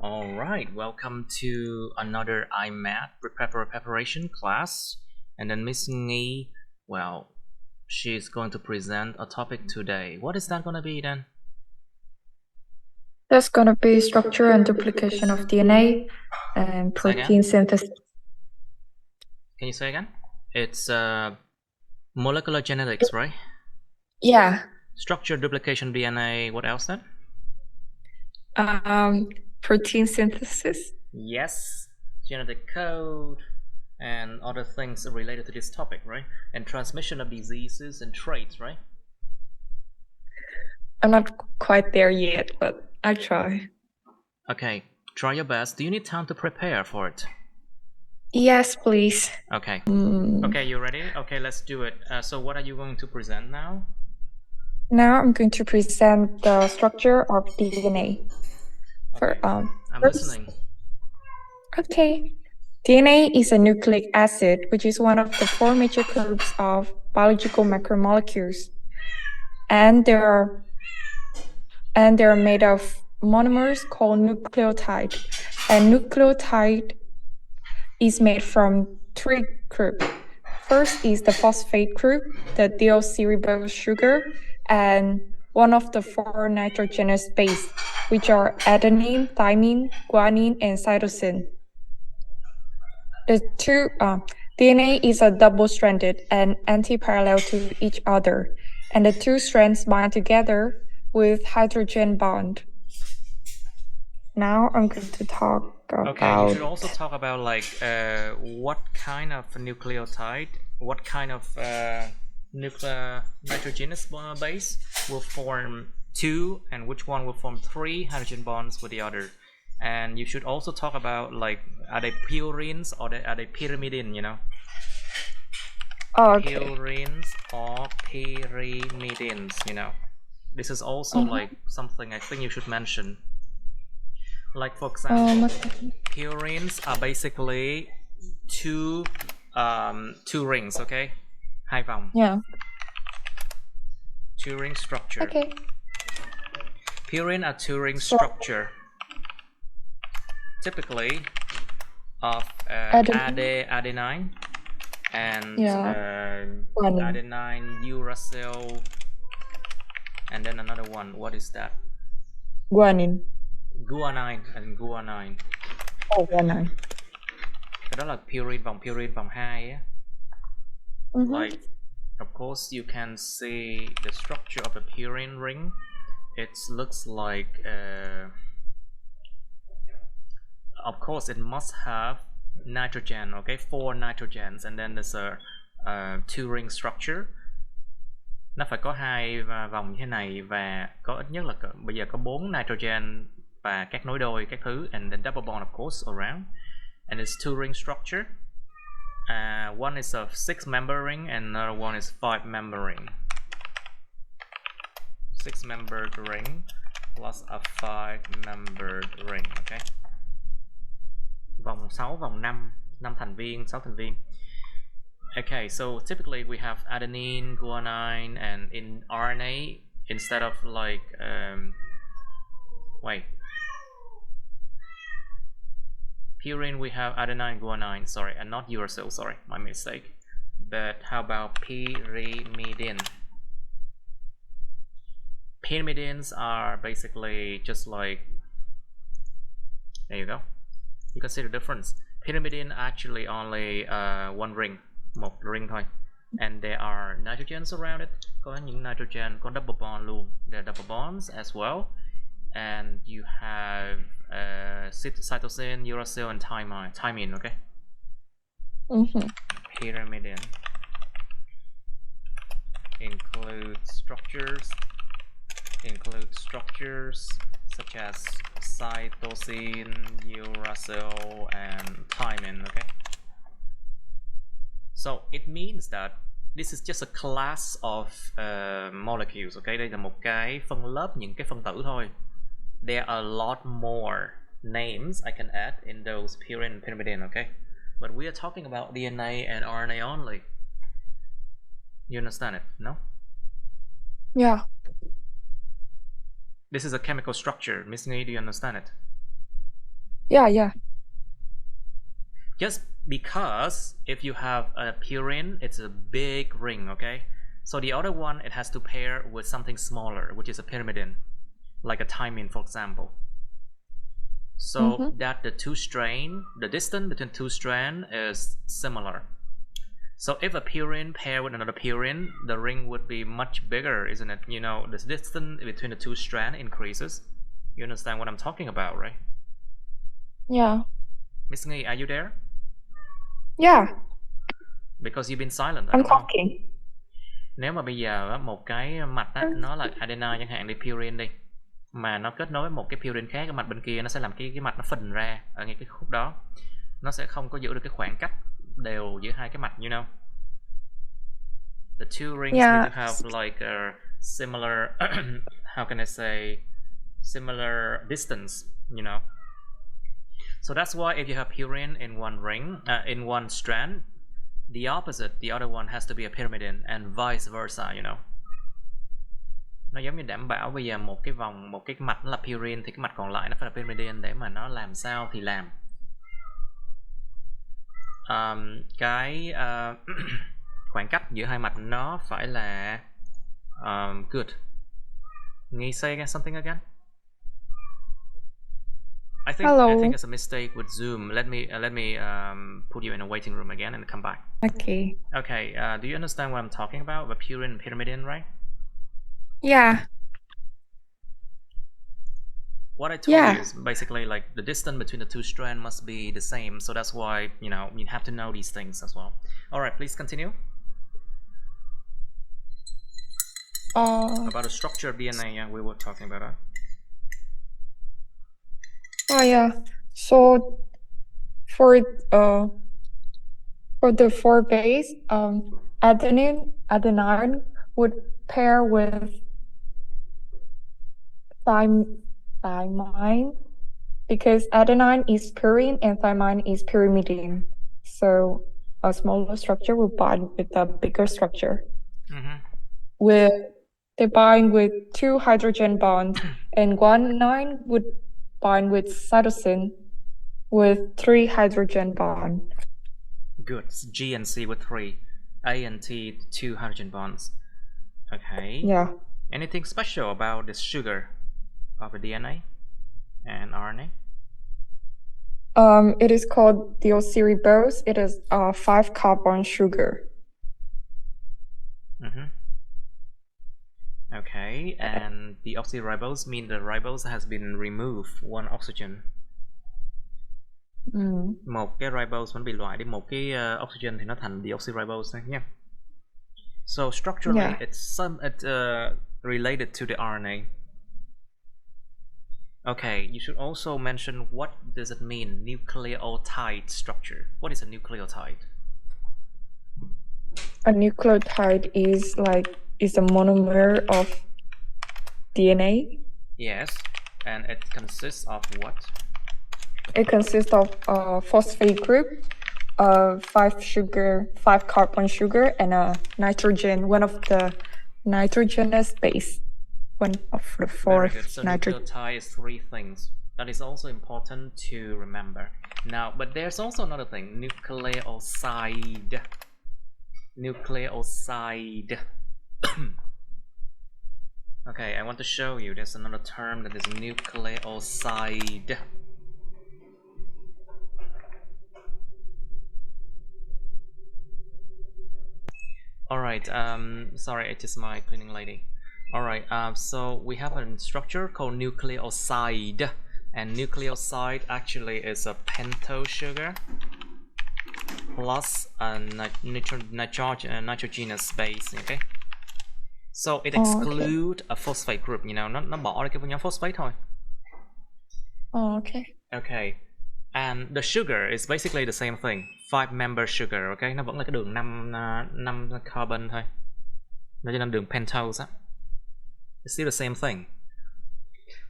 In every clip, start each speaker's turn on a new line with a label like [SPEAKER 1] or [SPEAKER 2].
[SPEAKER 1] All right, welcome to another IMAT preparation class. And then Miss Nghi, well, she's going to present a topic today. What is that going to be then?
[SPEAKER 2] That's going to be structure and duplication of DNA and protein synthesis.
[SPEAKER 1] Can you say again? It's molecular genetics, right?
[SPEAKER 2] Yeah.
[SPEAKER 1] Structure, duplication, DNA. What else then?
[SPEAKER 2] Protein synthesis.
[SPEAKER 1] Yes, genetic code and other things related to this topic, right? And transmission of diseases and traits, right?
[SPEAKER 2] I'm not quite there yet, but I try.
[SPEAKER 1] Okay, try your best. Do you need time to prepare for it?
[SPEAKER 2] Yes, please.
[SPEAKER 1] Okay. Okay, you ready? Okay, let's do it. So what are you going to present now?
[SPEAKER 2] Now I'm going to present the structure of DNA.
[SPEAKER 1] Okay. I'm listening.
[SPEAKER 2] Okay. DNA is a nucleic acid, which is one of the four major groups of biological macromolecules. And they're made of monomers called nucleotide. And nucleotide is made from three groups. First is the phosphate group, the deoxyribose sugar, and one of the four nitrogenous bases, which are adenine, thymine, guanine, and cytosine. The two DNA is a double-stranded and anti-parallel to each other, and the two strands bind together with hydrogen bond. Now I'm going to talk about...
[SPEAKER 1] Okay, you should also talk about like what kind of nucleotide, what kind of nuclear nitrogenous base will form two and which one will form three hydrogen bonds with the other. And you should also talk about like are they purines or are they pyrimidine, you know?
[SPEAKER 2] Okay.
[SPEAKER 1] Purines or pyrimidines, you know? This is also like something I think you should mention. Like for example, purines are basically two rings, okay? Hai vòng.
[SPEAKER 2] Yeah.
[SPEAKER 1] Two ring structure.
[SPEAKER 2] Okay.
[SPEAKER 1] Purine are two ring structure. Typically of adenine and adenine uracil, and then another one. What is that?
[SPEAKER 2] Guanine.
[SPEAKER 1] Guanine and guanine.
[SPEAKER 2] Oh, guanine.
[SPEAKER 1] Cái đó là purine vòng 2 á. Like, of course, you can see the structure of a purine ring. It looks like, of course, it must have nitrogen, okay, 4 nitrogens, and then there's a two ring structure. Nó phải có hai vòng như thế này và có ít nhất là bây giờ có 4 nitrogen và các nối đôi các thứ, and then double bond of course around, and it's two ring structure. One is a 6-member ring and another one is 5-member ring. 6-membered ring plus a 5-membered ring, okay. Vòng 6, vòng 5, 5 thành viên, 6 thành viên. Okay, so typically we have adenine, guanine, and in RNA instead of like purine we have adenine, guanine, sorry, and not uracil, sorry, my mistake. But how about pyrimidine? Pyrimidines are basically just like, there you go. You can see the difference. Pyrimidine actually only one ring, một ring thôi, and there are nitrogens around it. Có những nitrogen, có double bond luôn. There are double bonds as well, and you have cytosine, uracil, and thymine. Okay. Pyrimidine includes structures such as cytosine, uracil, and thymine. Okay. So it means that this is just a class of molecules. Okay, đây là một cái phân lớp những cái phân tử thôi. There are a lot more names I can add in those purine and pyrimidine. Okay, but we are talking about DNA and RNA only. You understand it? No?
[SPEAKER 2] Yeah.
[SPEAKER 1] This is a chemical structure. Miss Nghi, do you understand it?
[SPEAKER 2] Yeah.
[SPEAKER 1] Just because if you have a purine, it's a big ring, okay? So the other one, it has to pair with something smaller, which is a pyrimidine, like a thymine, for example. So that the distance between two strands is similar. So if a purine pair with another purine, the ring would be much bigger, isn't it? You know, the distance between the two strands increases. You understand what I'm talking about, right?
[SPEAKER 2] Yeah.
[SPEAKER 1] Miss Nghi, are you there?
[SPEAKER 2] Yeah.
[SPEAKER 1] Because you've been silent, I
[SPEAKER 2] I'm
[SPEAKER 1] don't know.
[SPEAKER 2] talking.
[SPEAKER 1] Nếu mà bây giờ một cái mạch nó là adenine chẳng hạn, đi purine đi, mà nó kết nối với một cái purine khác, cái mạch bên kia nó sẽ làm cái mạch nó phình ra ở ngay cái khúc đó, nó sẽ không có giữ được cái khoảng cách đều giữa hai cái mạch, you know. The two rings
[SPEAKER 2] Yeah.
[SPEAKER 1] need to have like a similar how can I say, similar distance, you know. So that's why if you have purine in one ring, in one strand, the opposite, the other one has to be a pyrimidine and vice versa, you know. Nó giống như đảm bảo bây giờ một cái mạch nó là purine thì cái mạch còn lại nó phải là pyrimidine để mà nó làm sao thì làm. Khoảng cách giữa hai mạch nó phải là good. Nghi say something again? I think it's a mistake with Zoom. Let me put you in a waiting room again and come back.
[SPEAKER 2] Okay.
[SPEAKER 1] Okay. Do you understand what I'm talking about? The purine and pyrimidine, right?
[SPEAKER 2] Yeah.
[SPEAKER 1] What I told you is basically like the distance between the two strands must be the same. So that's why, you know, you have to know these things as well. All right, please continue. About the structure of DNA, yeah, we were talking about that.
[SPEAKER 2] Oh yeah. So for the 4 base, adenine would pair with thymine because adenine is purine and thymine is pyrimidine. So a smaller structure will bind with a bigger structure. They bind with 2 hydrogen bonds, and guanine would bind with cytosine with 3 hydrogen bonds.
[SPEAKER 1] Good. G and C with 3, A and T 2 hydrogen bonds. Okay.
[SPEAKER 2] Yeah.
[SPEAKER 1] Anything special about this sugar of the DNA and RNA?
[SPEAKER 2] It is called deoxyribose. It is a 5-carbon sugar.
[SPEAKER 1] Okay, and the deoxyribose means the ribose has been removed one oxygen. Một cái ribose vẫn bị loại đi một cái oxygen thì nó thành deoxyribose nha. So structurally, it's related to the RNA. Okay, you should also mention what does it mean, nucleotide structure. What is a nucleotide?
[SPEAKER 2] A nucleotide is a monomer of DNA.
[SPEAKER 1] Yes, and it consists of what?
[SPEAKER 2] It consists of a phosphate group, a 5-carbon sugar, and a nitrogen, one of the nitrogenous base. One of the 4
[SPEAKER 1] so nucleotide is 3 things. That is also important to remember. Now, but there's also another thing, nucleoside. Nucleoside. Okay, I want to show you there's another term that is nucleoside. Alright, sorry, it is my cleaning lady. Alright, so we have a structure called nucleoside, and nucleoside actually is a pentose sugar plus a nitrogenous base, okay? So it excludes a phosphate group, you know, nó bỏ ra cái nhóm phosphate thôi.
[SPEAKER 2] Okay.
[SPEAKER 1] Okay, and the sugar is basically the same thing, 5-member sugar, okay? Nó vẫn là cái đường 5 carbon thôi. Nó chỉ là đường pentose á. It's still the same thing.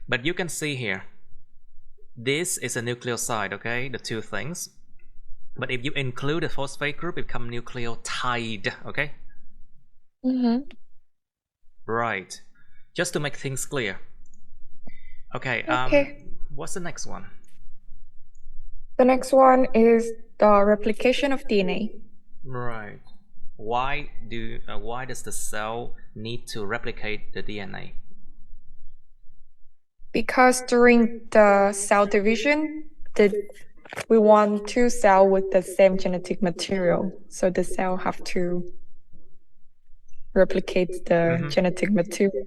[SPEAKER 1] But you can see here, this is a nucleoside, okay? The 2 things. But if you include the phosphate group, it becomes nucleotide, okay? Right. Just to make things clear. Okay, what's the next one?
[SPEAKER 2] The next one is the replication of DNA.
[SPEAKER 1] Right. Why does the cell need to replicate the DNA?
[SPEAKER 2] Because during the cell division, we want two cells with the same genetic material. So the cell have to replicate the genetic material.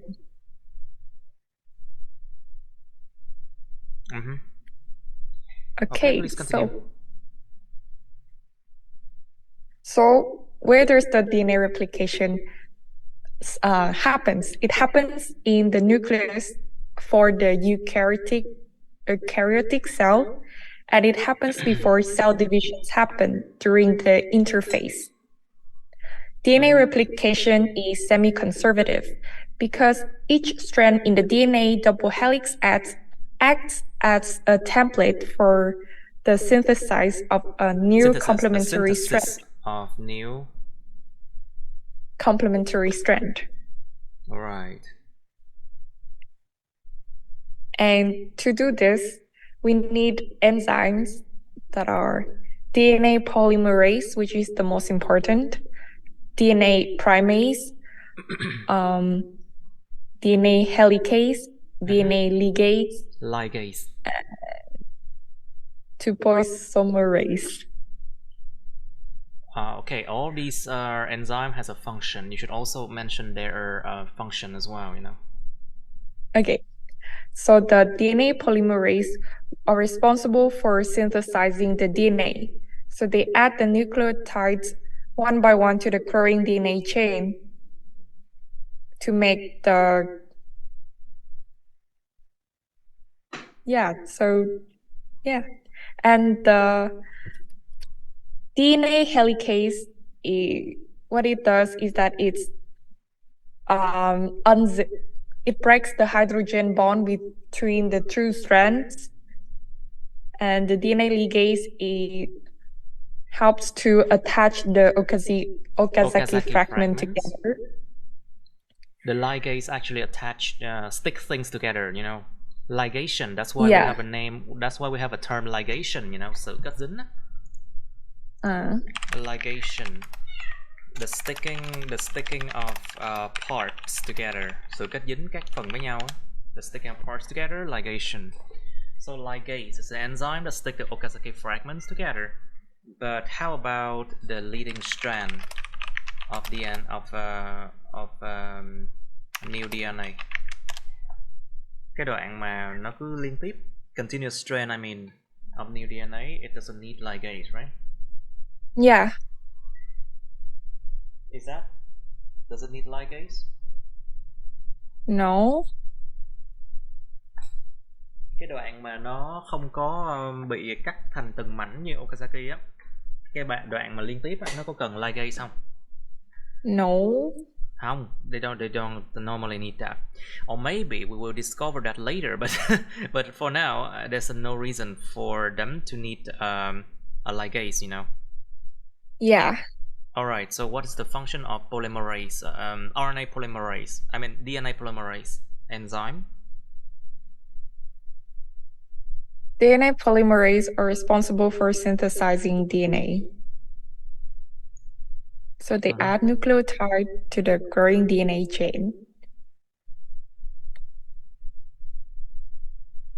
[SPEAKER 2] Okay,
[SPEAKER 1] please continue.
[SPEAKER 2] So where does the DNA replication happens? It happens in the nucleus for the eukaryotic cell, and it happens before cell divisions happen during the interphase. DNA replication is semi-conservative because each strand in the DNA double helix acts as a template for the synthesis of a new complementary strand.
[SPEAKER 1] Of new
[SPEAKER 2] complementary strand.
[SPEAKER 1] Right.
[SPEAKER 2] And to do this, we need enzymes that are DNA polymerase, which is the most important, DNA primase, DNA helicase, DNA ligase, topoisomerase.
[SPEAKER 1] Okay, all these enzyme has a function. You should also mention their function as well, you know.
[SPEAKER 2] Okay, so the DNA polymerase are responsible for synthesizing the DNA. So they add the nucleotides one by one to the growing DNA chain to make the and the DNA helicase, what it does is that it breaks the hydrogen bond between the two strands, and the DNA ligase helps to attach the Okazaki fragment together.
[SPEAKER 1] The ligase actually stick things together, you know. Ligation, that's why we have a name, that's why we have a term ligation, you know, sự kết dính. Ligation, the sticking of parts together, sự kết dính các phần với nhau. The sticking of parts together, ligation. So ligase is an enzyme that stick the Okazaki fragments together. But how about the leading strand of the end of new DNA? Cái đoạn mà nó cứ liên tiếp, continuous strand, I mean, of new DNA, it doesn't need ligase, right?
[SPEAKER 2] Yeah.
[SPEAKER 1] Does it need ligase?
[SPEAKER 2] No.
[SPEAKER 1] Cái đoạn mà nó không có bị cắt thành từng mảnh như Okazaki á, cái đoạn mà liên tiếp á, nó có cần ligase không?
[SPEAKER 2] No.
[SPEAKER 1] Không, they don't normally need that. Or maybe we will discover that later, but for now, there's no reason for them to need a ligase, you know.
[SPEAKER 2] Yeah.
[SPEAKER 1] Alright, so what is the function of polymerase, RNA polymerase, I mean DNA polymerase enzyme?
[SPEAKER 2] DNA polymerase are responsible for synthesizing DNA. So they add nucleotide to the growing DNA chain.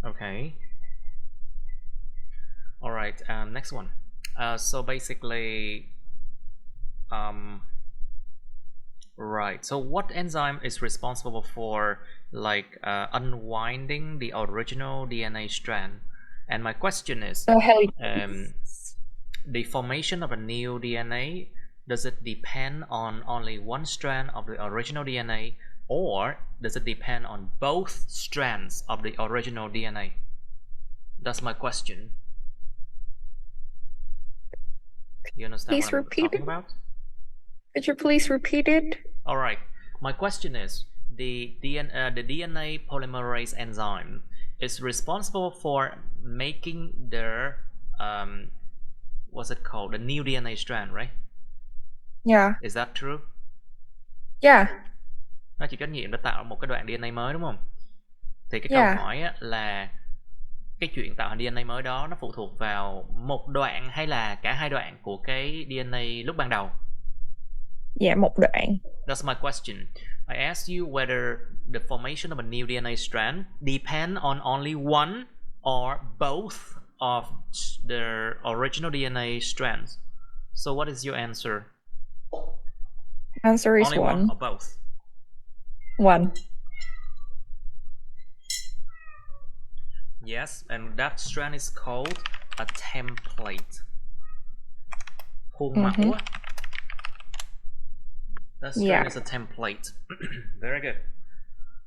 [SPEAKER 1] Okay. All right. Next one. So basically, right. So what enzyme is responsible for like unwinding the original DNA strand? And my question is, the formation of a new DNA, does it depend on only one strand of the original DNA, or does it depend on both strands of the original DNA? That's my question. You understand what I'm talking about?
[SPEAKER 2] Could you please repeat it?
[SPEAKER 1] All right. My question is, the DNA polymerase enzyme is responsible for making the what's it called? The new DNA strand, right?
[SPEAKER 2] Yeah.
[SPEAKER 1] Is that true?
[SPEAKER 2] Yeah.
[SPEAKER 1] Nó chịu trách nhiệm để tạo một cái đoạn DNA mới, đúng không? Thì cái câu hỏi á, là cái chuyện tạo thành DNA mới đó nó phụ thuộc vào một đoạn hay là cả hai đoạn của cái DNA lúc ban đầu?
[SPEAKER 2] Dạ, một đoạn.
[SPEAKER 1] That's my question. I asked you whether the formation of a new DNA strand depend on only one or both of the original DNA strands. So what is your answer?
[SPEAKER 2] Answer is
[SPEAKER 1] Only
[SPEAKER 2] one.
[SPEAKER 1] one or both?
[SPEAKER 2] One.
[SPEAKER 1] Yes, and that strand is called a template. Khuôn mẫu. That strand is a template. Very good.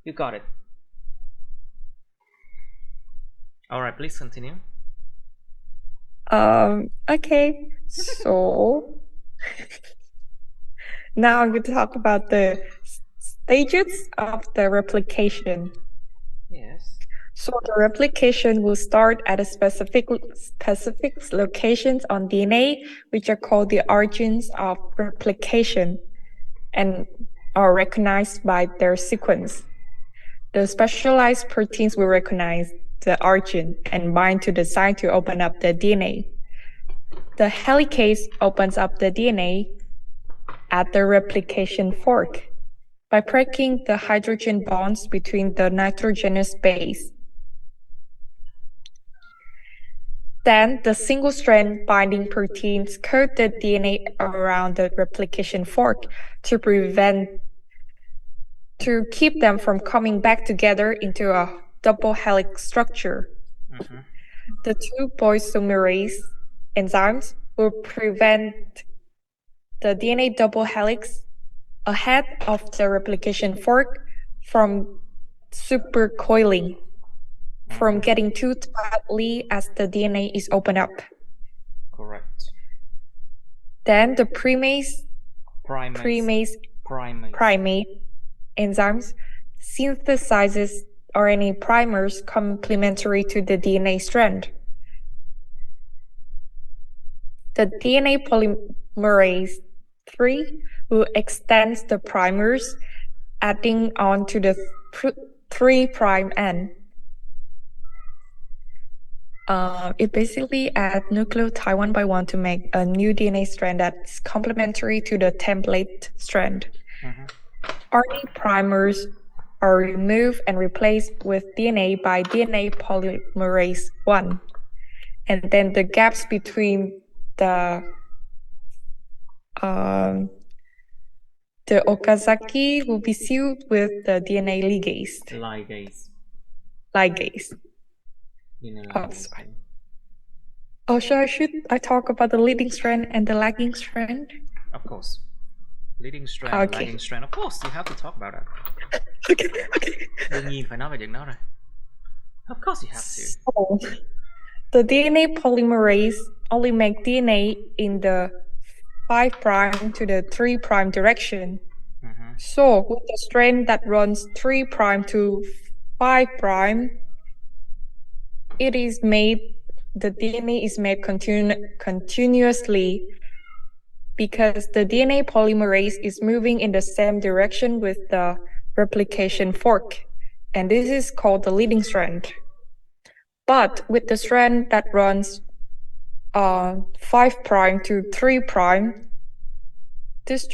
[SPEAKER 1] You got it. Alright, please continue.
[SPEAKER 2] Okay. So now I'm going to talk about the stages of the replication.
[SPEAKER 1] Yes.
[SPEAKER 2] So the replication will start at a specific locations on DNA, which are called the origins of replication and are recognized by their sequence. The specialized proteins will recognize the origin and bind to the site to open up the DNA. The helicase opens up the DNA at the replication fork by breaking the hydrogen bonds between the nitrogenous base. Then the single-strand binding proteins coat the DNA around the replication fork to keep them from coming back together into a double helix structure. The two polymerase enzymes will prevent the DNA double helix ahead of the replication fork from supercoiling, from getting too tightly as the DNA is opened up.
[SPEAKER 1] Correct.
[SPEAKER 2] Then the primase enzymes synthesizes RNA primers complementary to the DNA strand. The DNA polymerase 3 will extend the primers, adding on to the 3' end. It basically adds nucleotide one by one to make a new DNA strand that's complementary to the template strand. RNA primers are removed and replaced with DNA by DNA polymerase 1. And then the gaps between the Okazaki will be sealed with the DNA ligase. Oh, should I talk about the leading strand and the lagging strand?
[SPEAKER 1] Of course. Leading strand and lagging strand. Of course, you have to talk about that.
[SPEAKER 2] Okay.
[SPEAKER 1] Đương nhiên phải nói về chuyện đó rồi. Of course you have to.
[SPEAKER 2] So, the DNA polymerase only make DNA in the 5' to the 3' direction. So with the strand that runs 3' to 5', the DNA is made continuously because the DNA polymerase is moving in the same direction with the replication fork, and this is called the leading strand. But with the strand that runs 5' to 3', this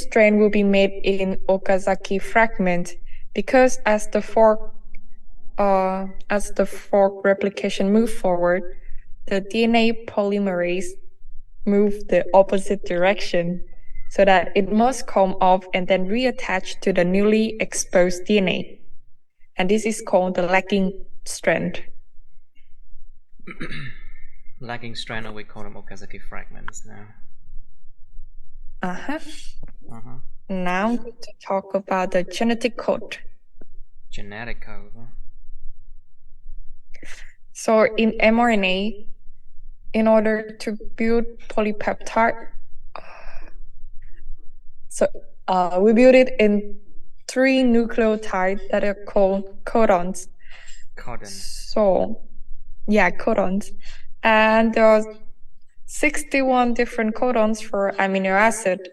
[SPEAKER 2] strand will be made in Okazaki fragment because as the fork replication moves forward, the DNA polymerase moves the opposite direction so that it must come off and then reattach to the newly exposed DNA. And this is called the lagging strand.
[SPEAKER 1] Lagging strand, or we call them Okazaki fragments now.
[SPEAKER 2] Now I'm going to talk about the genetic code.
[SPEAKER 1] Genetic code.
[SPEAKER 2] So in mRNA, in order to build polypeptide, we build it in 3 nucleotides that are called codons. Codons. And there are 61 different codons for amino acid.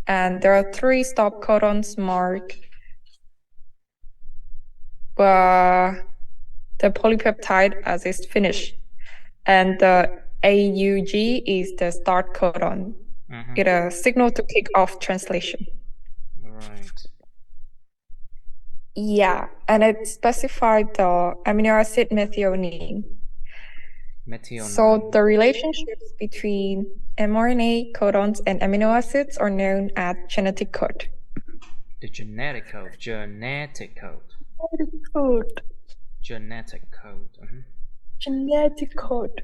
[SPEAKER 2] And there are 3 stop codons marked the polypeptide as it's finished. And the AUG is the start codon. It's a signal to kick off translation.
[SPEAKER 1] Right.
[SPEAKER 2] Yeah, and it specified the amino acid methionine. So the relationships between mRNA codons and amino acids are known as genetic code.
[SPEAKER 1] The genetic code. Genetic code.
[SPEAKER 2] Code.
[SPEAKER 1] Genetic code.
[SPEAKER 2] Genetic code.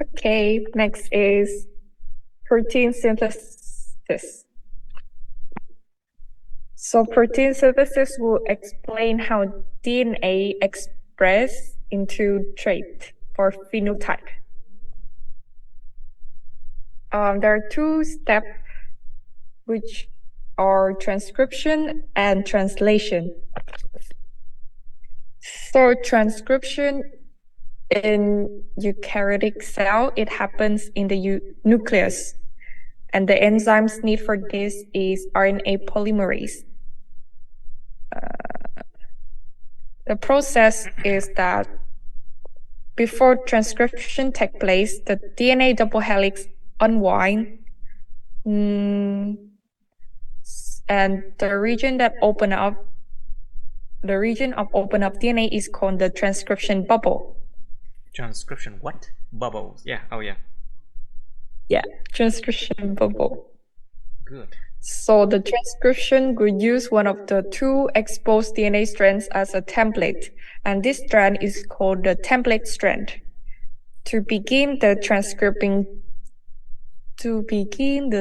[SPEAKER 2] Okay, next is protein synthesis. So protein synthesis will explain how DNA express into trait or phenotype. There are two steps which are transcription and translation. So transcription in eukaryotic cell, it happens in the nucleus. And the enzymes need for this is RNA polymerase. The process is that before transcription takes place, the DNA double helix unwind, and the region of open up DNA is called the transcription bubble.
[SPEAKER 1] Transcription what? Bubbles. Yeah. Oh yeah.
[SPEAKER 2] Yeah, transcription bubble.
[SPEAKER 1] Good.
[SPEAKER 2] So the transcription would use one of the two exposed DNA strands as a template, and this strand is called the template strand. To begin the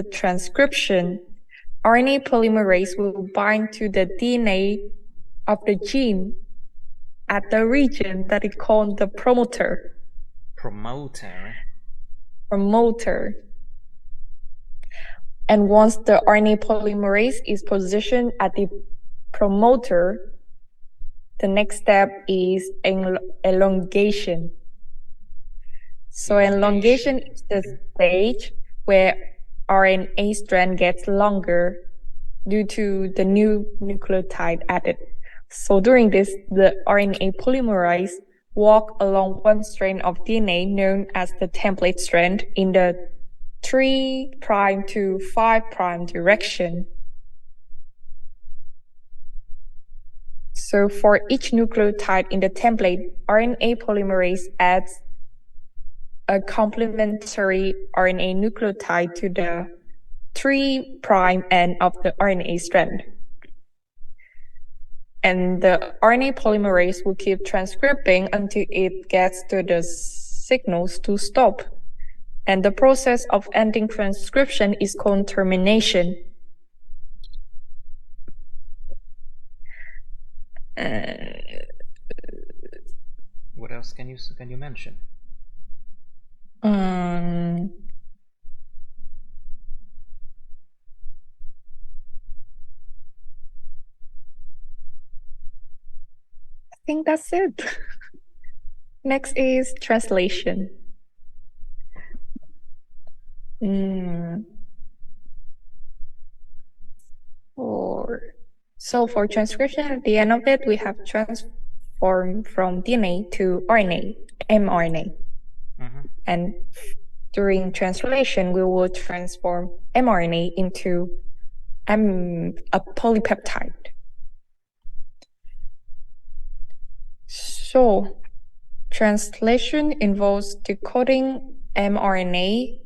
[SPEAKER 2] transcription, RNA polymerase will bind to the DNA of the gene at the region that is called the promoter.
[SPEAKER 1] Promoter.
[SPEAKER 2] And once the RNA polymerase is positioned at the promoter, the next step is elongation. So elongation is the stage where RNA strand gets longer due to the new nucleotide added. So during this, the RNA polymerase walk along one strand of DNA known as the template strand in the 3' to 5' direction. So for each nucleotide in the template, RNA polymerase adds a complementary RNA nucleotide to the 3' end of the RNA strand. And the RNA polymerase will keep transcribing until it gets to the signals to stop. And the process of ending transcription is called termination.
[SPEAKER 1] What else can you mention?
[SPEAKER 2] I think that's it. Next is translation. So for transcription, at the end of it, we have transformed from DNA to RNA, mRNA. And during translation, we will transform mRNA into a polypeptide. So translation involves decoding mRNA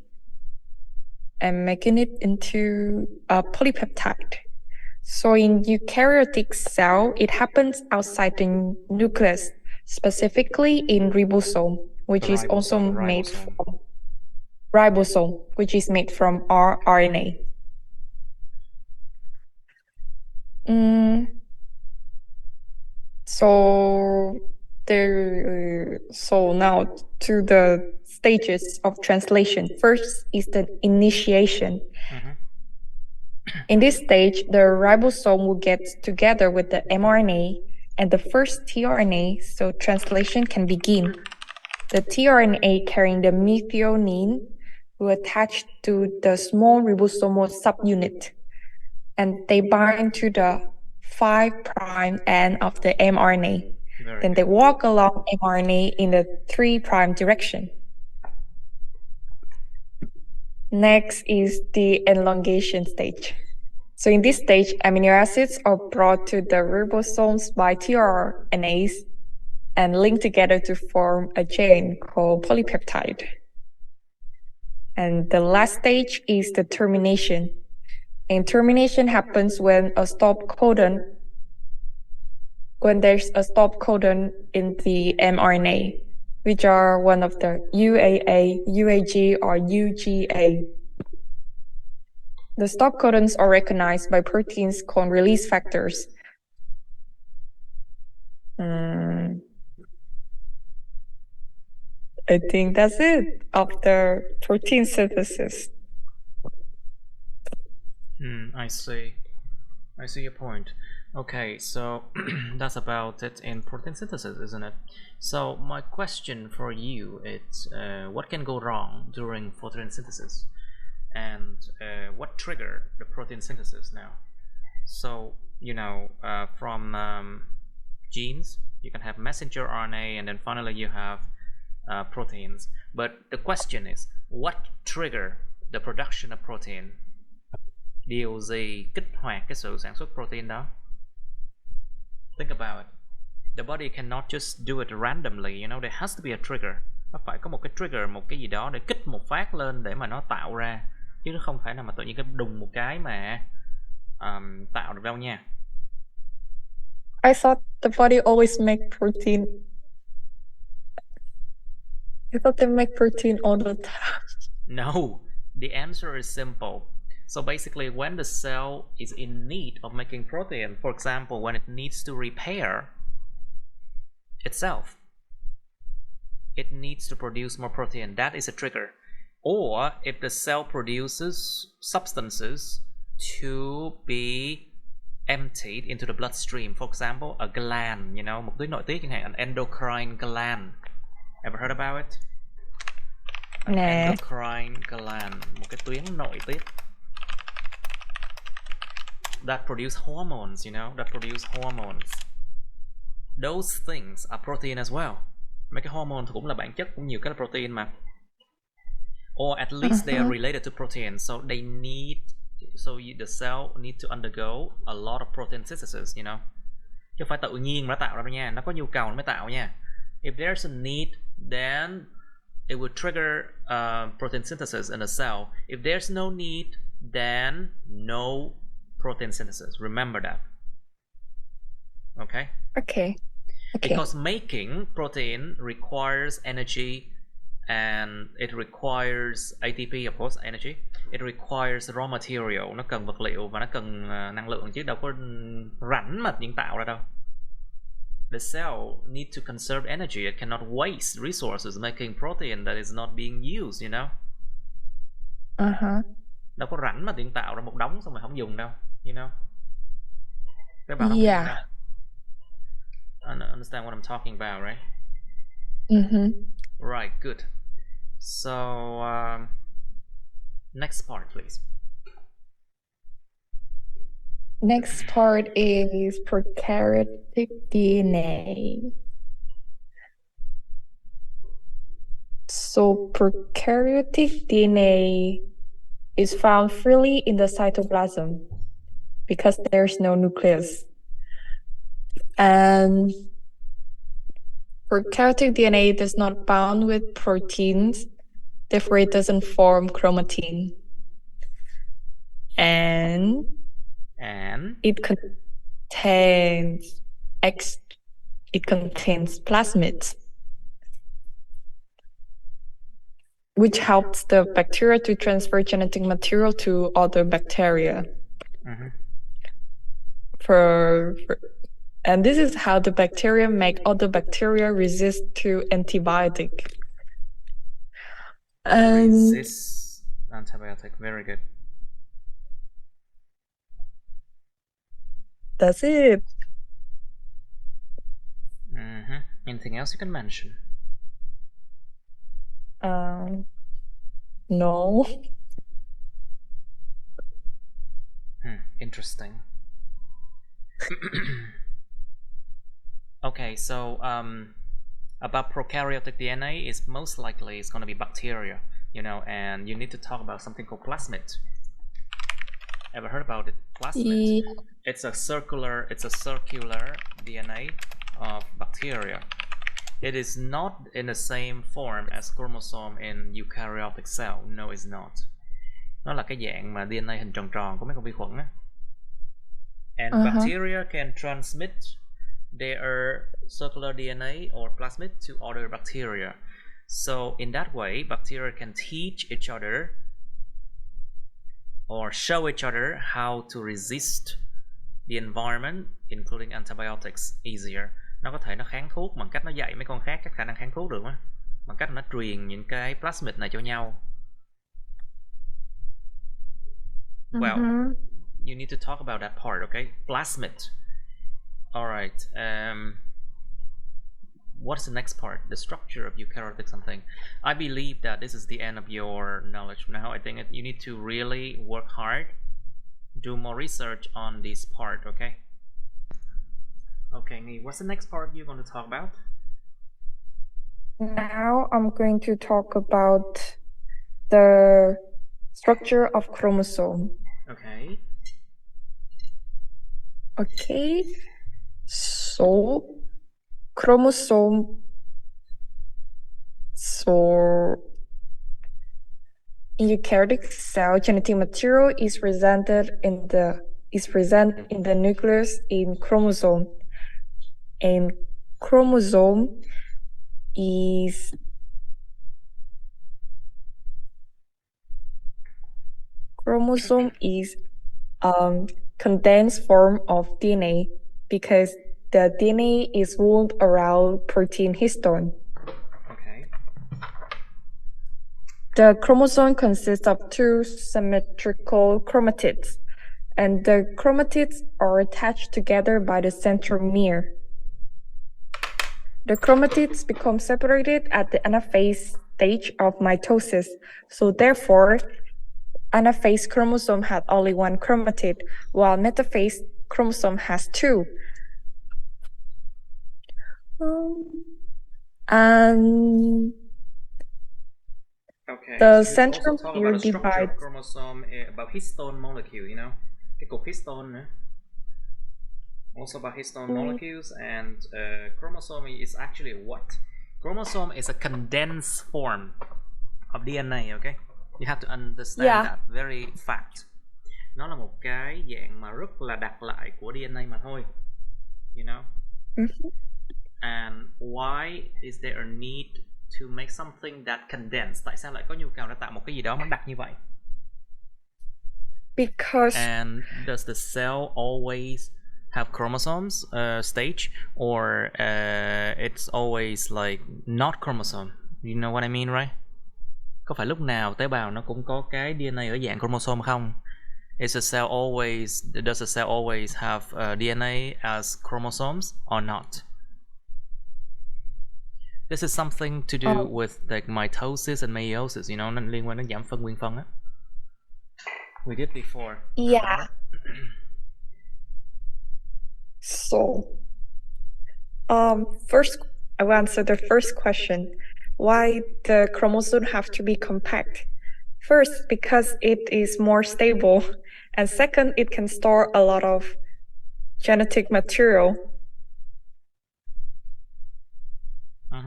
[SPEAKER 2] and making it into a polypeptide. So in eukaryotic cell, it happens outside the nucleus, specifically in ribosome, which is also made from ribosome, which is made from rRNA. So now to the stages of translation. First is the initiation. In this stage, the ribosome will get together with the mRNA and the first tRNA, so translation can begin. The tRNA carrying the methionine will attach to the small ribosomal subunit, and they bind to the 5' end of the mRNA.
[SPEAKER 1] Very
[SPEAKER 2] Then
[SPEAKER 1] good.
[SPEAKER 2] they walk along mRNA in the 3' direction. Next is the elongation stage. So in this stage, amino acids are brought to the ribosomes by tRNAs and linked together to form a chain called polypeptide. And the last stage is the termination. And termination happens when there's a stop codon in the mRNA, which are one of the UAA, UAG, or UGA. The stop codons are recognized by proteins called release factors. I think that's it after protein synthesis.
[SPEAKER 1] I see. I see your point. Okay, so that's about it in protein synthesis, isn't it? So my question for you is, what can go wrong during protein synthesis, and what triggered the protein synthesis now? So from genes, you can have messenger RNA, and then finally you have proteins. But the question is, what trigger the production of protein? Điều gì kích hoạt cái sự sản xuất protein đó? Think about it. The body cannot just do it randomly, there has to be a trigger. Nó phải có một cái trigger, một cái gì đó để kích một phát lên để mà nó tạo ra, chứ nó không phải là mà tự nhiên cái đùng một cái mà tạo được đâu nha.
[SPEAKER 2] I thought the body always make protein. I thought they make protein all the time.
[SPEAKER 1] No, the answer is simple. So basically, when the cell is in need of making protein, for example, when it needs to repair itself, it needs to produce more protein. That is a trigger. Or if the cell produces substances to be emptied into the bloodstream, for example, a gland, một tuyến nội tiết chẳng hạn, an endocrine gland. Ever heard about it? An endocrine gland, một cái tuyến nội tiết that produce hormones, that produce hormones. Those things are protein as well. Mấy cái hormone cũng là bản chất, cũng nhiều cái là protein mà. Or at least they are related to protein, so the cell need to undergo a lot of protein synthesis, chứ không phải tự nhiên mà nó tạo ra đâu nha, nó có nhu cầu nó mới tạo nha. If there's a need, then it would trigger protein synthesis in the cell. If there's no need, then no protein synthesis. Remember that. Okay?
[SPEAKER 2] Okay.
[SPEAKER 1] Because making protein requires energy, and it requires ATP, of course, energy. It requires raw material. Nó cần vật liệu và nó cần năng lượng, chứ đâu có rảnh mà tự tạo ra đâu. The cell need to conserve energy. It cannot waste resources making protein that is not being used, Đâu có rảnh mà tự tạo ra một đống xong rồi không dùng đâu, Các bạn không dùng đâu. Understand what I'm talking about, right? Right, good. So next part, please.
[SPEAKER 2] Next part is prokaryotic DNA. So prokaryotic DNA is found freely in the cytoplasm because there's no nucleus. And prokaryotic DNA does not bound with proteins, therefore it doesn't form chromatin. And it contains plasmids, which helps the bacteria to transfer genetic material to other bacteria. And this is how the bacteria make other bacteria resist to antibiotic.
[SPEAKER 1] Resist antibiotic. Very good.
[SPEAKER 2] That's it.
[SPEAKER 1] Anything else you can mention?
[SPEAKER 2] No.
[SPEAKER 1] Interesting. Okay, so about prokaryotic DNA is most likely it's going to be bacteria, you know, and you need to talk about something called plasmid. Ever heard about it? Plasmid. It's a circular DNA of bacteria. It is not in the same form as chromosome in eukaryotic cell. No, it's not. Nó là cái dạng mà DNA hình tròn tròn của mấy con vi khuẩn á. And bacteria can transmit their circular DNA or plasmid to other bacteria. So in that way, bacteria can teach each other or show each other how to resist the environment, including antibiotics, easier. Nó có thể nó kháng thuốc bằng cách nó dạy mấy con khác các khả năng kháng thuốc được á, bằng cách nó truyền những cái plasmid này cho nhau. Well, you need to talk about that part, okay? Plasmid. All right. What's the next part? The structure of eukaryotic something. I believe that this is the end of your knowledge now. I think you need to really work hard, do more research on this part, okay? Okay, Nghi, what's the next part you're going to talk about?
[SPEAKER 2] Now I'm going to talk about the structure of chromosome.
[SPEAKER 1] Okay.
[SPEAKER 2] Okay. So chromosome. So in eukaryotic cell, genetic material is present in the nucleus in chromosome. And chromosome is condensed form of DNA because the DNA is wound around protein histone.
[SPEAKER 1] Okay.
[SPEAKER 2] The chromosome consists of two symmetrical chromatids, and the chromatids are attached together by the centromere. The chromatids become separated at the anaphase stage of mitosis, so therefore, anaphase chromosome had only one chromatid, while metaphase chromosome has two. And
[SPEAKER 1] okay,
[SPEAKER 2] the
[SPEAKER 1] so you also talk about the structure
[SPEAKER 2] divides
[SPEAKER 1] of chromosome, about histone molecule, you know, cái cục histone nữa. Also about histone molecules, and chromosome is actually what? Chromosome is a condensed form of DNA, okay? You have to understand that very fact. Nó là một cái dạng mà rất là đặc lại của DNA mà thôi. You know? And why is there a need to make something that condensed? Tại sao lại có nhu cầu để tạo một cái gì đó nó đặc như vậy?
[SPEAKER 2] Because
[SPEAKER 1] and does the cell always have chromosomes stage, or it's always like not chromosome? You know what I mean, right? Có phải lúc nào tế bào nó cũng có cái DNA ở dạng chromosome không? Does a cell always have DNA as chromosomes or not? This is something to do with like mitosis and meiosis, you know, nó liên quan đến giảm phân nguyên phân á. We did before.
[SPEAKER 2] Yeah. So, first, I will answer the first question. Why the chromosome have to be compact? First, because it is more stable. And second, it can store a lot of genetic material.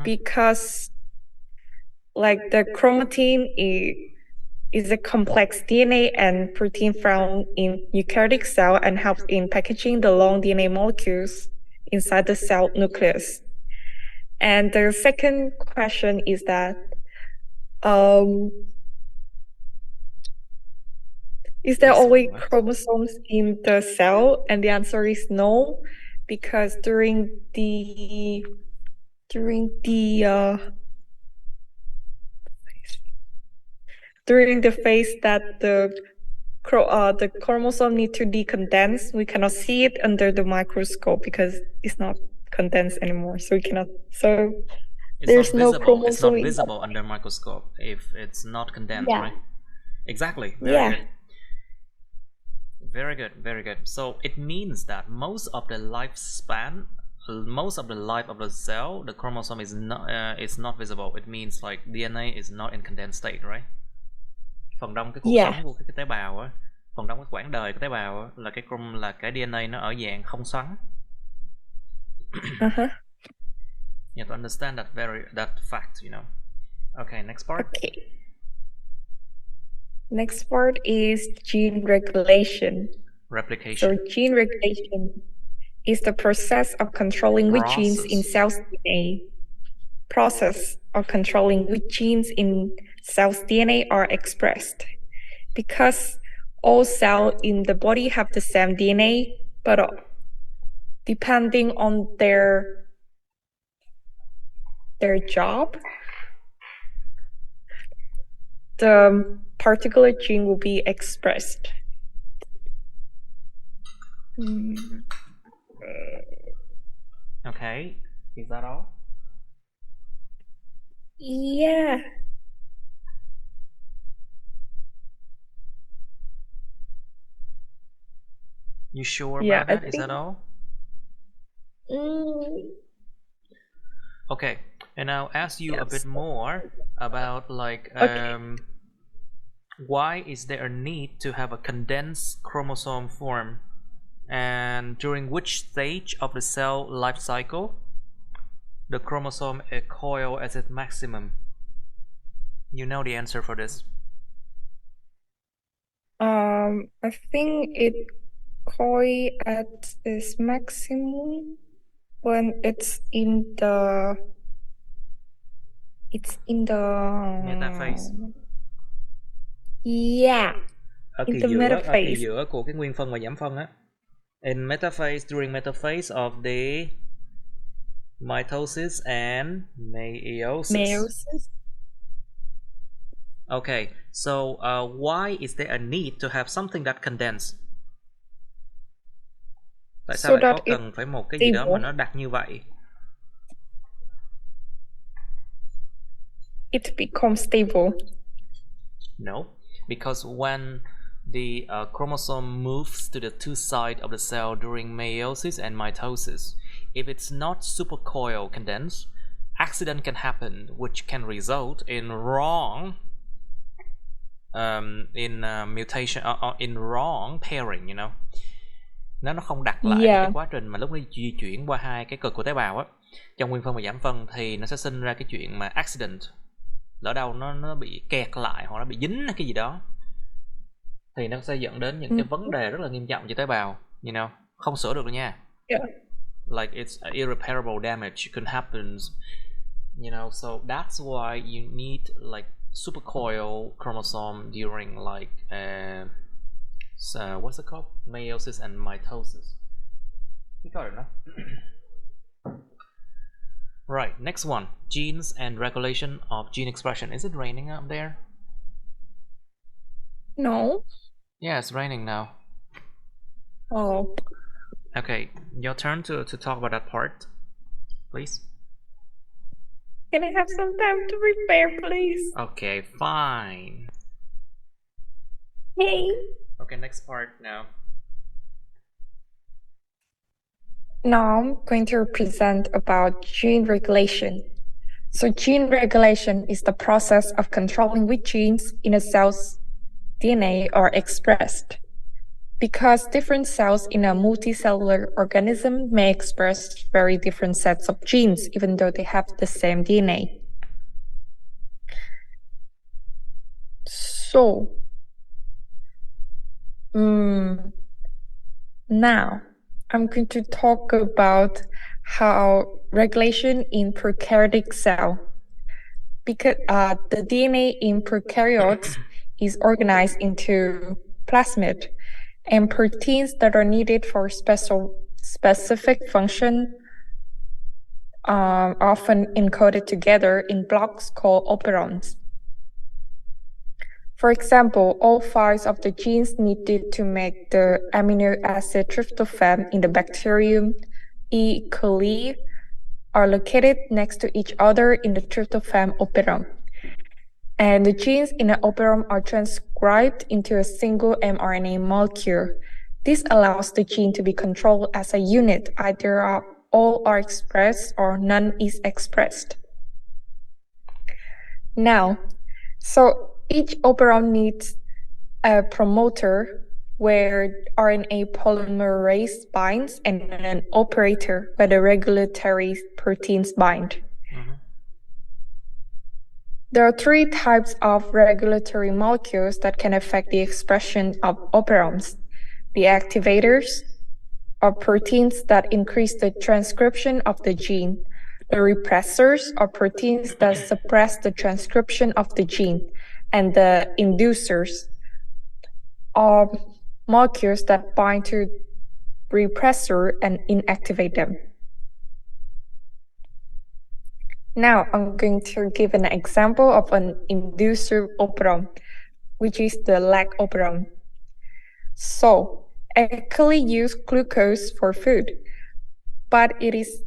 [SPEAKER 2] Because like the chromatin is a complex DNA and protein found in eukaryotic cell and helps in packaging the long DNA molecules inside the cell nucleus. And the second question is that is there always chromosomes in the cell? And the answer is no, because during the phase that the chromosome need to decondense, we cannot see it under the microscope because it's not condensed anymore. So we cannot. So there's no chromosome.
[SPEAKER 1] It's not visible under microscope if it's not condensed, right? Exactly. Very good. Very good, very good. So it means that most of the lifespan, most of the life of the cell, the chromosome is not visible. It means like DNA is not in condensed state, right? Phần đông cái cuộc
[SPEAKER 2] Yeah.
[SPEAKER 1] sống của cái tế bào á, phần đông cái quãng đời của tế bào á, là cái DNA nó ở dạng không xoắn.
[SPEAKER 2] Uh-huh.
[SPEAKER 1] You have to understand that fact, you know. Okay, next part.
[SPEAKER 2] Okay. Next part is gene regulation.
[SPEAKER 1] Replication.
[SPEAKER 2] So gene regulation is the process of controlling which genes in cells' DNA. Process of controlling which genes in cells' DNA are expressed. Because all cells in the body have the same DNA, but depending on their job, the particular gene will be expressed.
[SPEAKER 1] Okay, is that all?
[SPEAKER 2] Yeah.
[SPEAKER 1] You sure about that? Is that all? Okay, and I'll ask you a bit more about like why is there a need to have a condensed chromosome form, and during which stage of the cell life cycle the chromosome coil at its maximum? You know the answer for this.
[SPEAKER 2] I think it coil at its maximum when it's in the
[SPEAKER 1] metaphase.
[SPEAKER 2] Yeah.
[SPEAKER 1] Ở kỳ giữa của cái nguyên phân và giảm phân á. In metaphase, during metaphase of the mitosis and meiosis. Okay, so why is there a need to have something that condensed? Tại sao lại có cần phải một cái gì đó mà nó đặc như vậy?
[SPEAKER 2] It becomes stable.
[SPEAKER 1] No, because when the chromosome moves to the two sides of the cell during meiosis and mitosis, if it's not supercoiled condensed, accident can happen, which can result in wrong mutation or in wrong pairing, you know. Nó không đặt lại cái quá trình mà lúc nó di chuyển qua hai cái cực của tế bào á, trong nguyên phân và giảm phân thì nó sẽ sinh ra cái chuyện mà accident. Lỡ đâu nó bị kẹt lại hoặc nó bị dính cái gì đó thì nó sẽ dẫn đến những cái vấn đề rất là nghiêm trọng cho tế bào, you know, không sửa được đâu nha.
[SPEAKER 2] Yeah.
[SPEAKER 1] Like it's irreparable damage could happen, you know, so that's why you need like supercoiled chromosome during like what's it called? Meiosis and mitosis. You got it, no? Right, next one. Genes and regulation of gene expression. Is it raining up there?
[SPEAKER 2] No.
[SPEAKER 1] Yeah, it's raining now.
[SPEAKER 2] Oh.
[SPEAKER 1] Okay, your turn to talk about that part, please.
[SPEAKER 2] Can I have some time to prepare, please?
[SPEAKER 1] Okay, fine.
[SPEAKER 2] Hey.
[SPEAKER 1] Okay, next part now.
[SPEAKER 2] Now I'm going to present about gene regulation. So gene regulation is the process of controlling which genes in a cell's DNA are expressed. Because different cells in a multicellular organism may express very different sets of genes, even though they have the same DNA. So, now I'm going to talk about how regulation in prokaryotic cell. Because the DNA in prokaryotes is organized into plasmid, and proteins that are needed for specific function often encoded together in blocks called operons. For example, all 5 of the genes needed to make the amino acid tryptophan in the bacterium E. coli are located next to each other in the tryptophan operon. And the genes in the operon are transcribed into a single mRNA molecule This allows the gene to be controlled as a unit, either all are expressed or none is expressed. Now, so each operon needs a promoter where RNA polymerase binds and an operator where the regulatory proteins bind. There are 3 types of regulatory molecules that can affect the expression of operons. The activators are proteins that increase the transcription of the gene. The repressors are proteins that suppress the transcription of the gene. And the inducers are molecules that bind to repressor and inactivate them. Now I'm going to give an example of an inducer operon, which is the lag operon. So, actually use glucose for food, but it is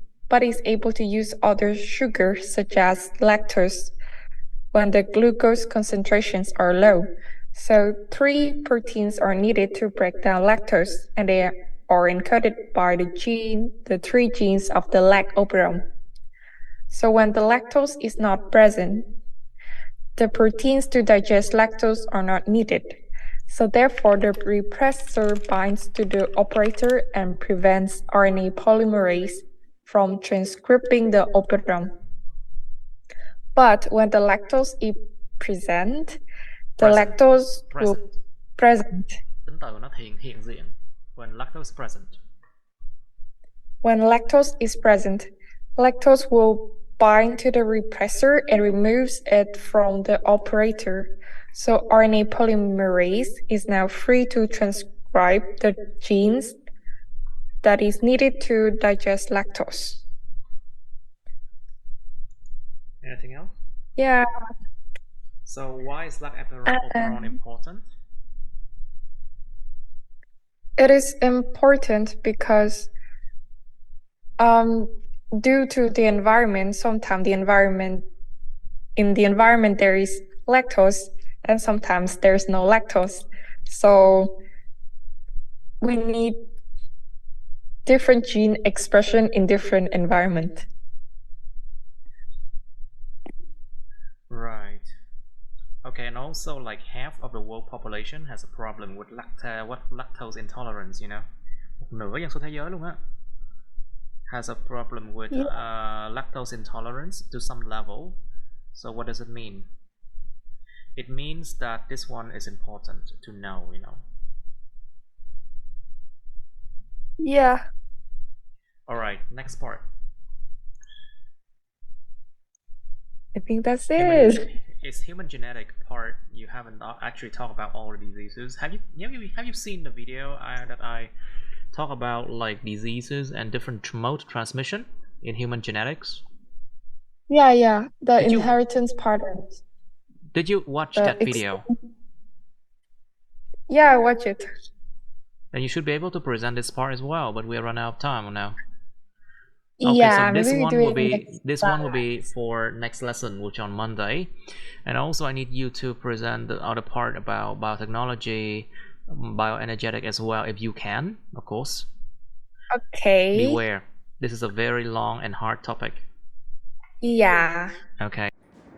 [SPEAKER 2] able to use other sugars such as lactose when the glucose concentrations are low. So 3 proteins are needed to break down lactose, and they are encoded by the 3 genes of the lag operon. So when the lactose is not present, the proteins to digest lactose are not needed. So therefore, the repressor binds to the operator and prevents RNA polymerase from transcribing the operon. But when the lactose is present, the lactose will present.
[SPEAKER 1] Tính từ nó hiện diện. When lactose is present.
[SPEAKER 2] When lactose is present, lactose will bind to the repressor and removes it from the operator. So RNA polymerase is now free to transcribe the genes that is needed to digest lactose.
[SPEAKER 1] Anything else?
[SPEAKER 2] Yeah.
[SPEAKER 1] So why is lag operon important?
[SPEAKER 2] It is important because due to the environment, sometimes in the environment there is lactose and sometimes there's no lactose. So we need different gene expression in different environment.
[SPEAKER 1] Right. Okay, and also like half of the world population has a problem with lactose intolerance, you know. Một nửa dân số thế giới luôn á has a problem with lactose intolerance to some level. So what does it mean? It means that this one is important to know, you know.
[SPEAKER 2] Yeah.
[SPEAKER 1] All right, next part.
[SPEAKER 2] I think that's it.
[SPEAKER 1] It's human genetic part. You haven't actually talked about all the diseases. Have you seen the video that I talk about like diseases and different mode of transmission in human genetics?
[SPEAKER 2] Yeah. The inheritance patterns.
[SPEAKER 1] Did you watch that video?
[SPEAKER 2] Yeah, I watched it.
[SPEAKER 1] Then you should be able to present this part as well, but we run out of time now. Okay,
[SPEAKER 2] Yeah,
[SPEAKER 1] so this one will
[SPEAKER 2] class.
[SPEAKER 1] be for next lesson, which on Monday. And also I need you to present the other part about biotechnology, bioenergetic as well, if you can, of course.
[SPEAKER 2] Okay.
[SPEAKER 1] Beware, this is a very long and hard topic.
[SPEAKER 2] Yeah.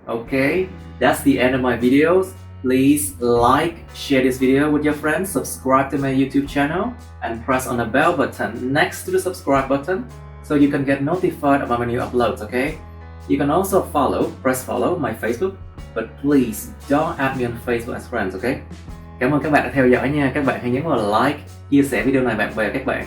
[SPEAKER 1] Okay, that's the end of my videos. Please like, share this video with your friends, subscribe to my YouTube channel, and press on the bell button next to the subscribe button so you can get notified about my new uploads, okay? You can also press follow my Facebook, but please don't add me on Facebook as friends, okay? Cảm ơn các bạn đã theo dõi nha. Các bạn hãy nhấn vào like, chia sẻ video này bạn bè các bạn.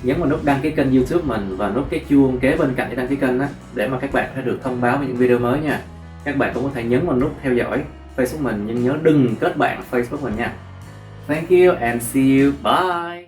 [SPEAKER 1] Nhấn vào nút đăng ký kênh YouTube mình và nút cái chuông kế bên cạnh để đăng ký kênh á, để mà các bạn sẽ được thông báo về những video mới nha. Các bạn cũng có thể nhấn vào nút theo dõi Facebook mình, nhưng nhớ đừng kết bạn Facebook mình nha. Thank you and see you. Bye.